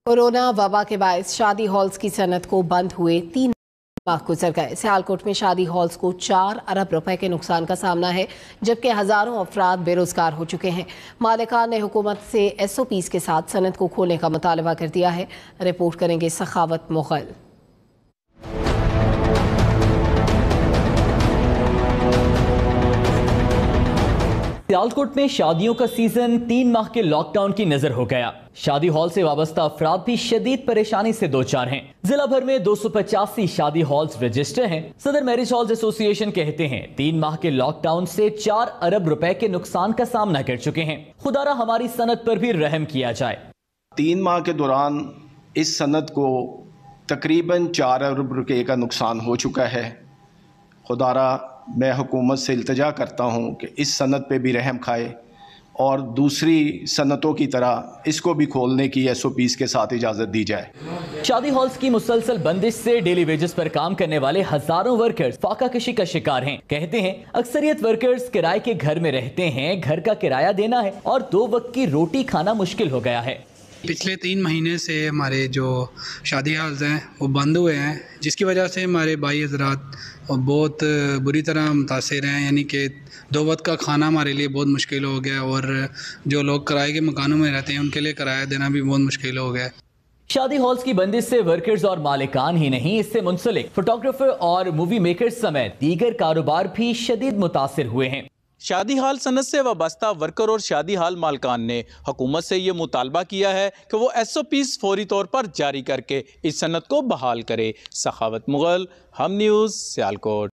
Corona वबा के बायस शादी हॉल्स की सनत को बंद हुए 3 माह गुजर गए। सियालकोट में शादी हॉल्स को 4 अरब रुपए के नुकसान का सामना है, जबकि हजारों अफराद बेरोजगार हो चुके हैं। मालिकान ने हुकूमत से SOPs के साथ सनत को खोलने का मुतालबा कर दिया है। रिपोर्ट करेंगे सखावत मुगल। सियालकोट में शादियों का सीजन 3 माह के लॉकडाउन की नजर हो गया। शादी हॉल से वाबस्ता अफराद भी शदीद परेशानी से दो चार हैं। जिला भर में 285 शादी हॉल्स रजिस्टर हैं। सदर मैरिज हॉल्स एसोसिएशन कहते हैं 3 माह के लॉकडाउन से 4 अरब रुपए के नुकसान का सामना कर चुके हैं। खुदारा हमारी सनत पर भी रहम किया जाए। 3 माह के दौरान इस सनत को तकरीबन 4 अरब रुपए का नुकसान हो चुका है। खुदारा मैं हुकूमत से इल्तजा करता हूँ कि इस सनत पे भी रहम खाए और दूसरी सनतों की तरह इसको भी खोलने की SOPs के साथ इजाज़त दी जाए। शादी हॉल्स की मुसलसल बंदिश से डेली वेजेस पर काम करने वाले हजारों वर्कर्स फाका कशी का शिकार हैं। कहते हैं अक्सरियत वर्कर्स किराए के घर में रहते हैं, घर का किराया देना है और 2 वक्त की रोटी खाना मुश्किल हो गया है। पिछले 3 महीने से हमारे जो शादी हॉल्स हैं वो बंद हुए हैं, जिसकी वजह से हमारे भाई हजरात बहुत बुरी तरह मुतासिर हैं। यानी कि 2 वक्त का खाना हमारे लिए बहुत मुश्किल हो गया और जो लोग किराए के मकानों में रहते हैं उनके लिए किराया देना भी बहुत मुश्किल हो गया। शादी हॉल्स की बंदिश से वर्कर्स और मालिकान ही नहीं, इससे मुंसलिक फोटोग्राफर और मूवी मेकर्स समेत दीगर कारोबार भी शदीद मुतासिर हुए हैं। शादी हाल सनत से वाबस्ता वर्कर और शादी हाल मालकान ने हुकूमत से ये मुतालबा किया है कि वो SOPs फौरी तौर पर जारी करके इस सनत को बहाल करे। सखावत मुगल, हम न्यूज़, सियालकोट।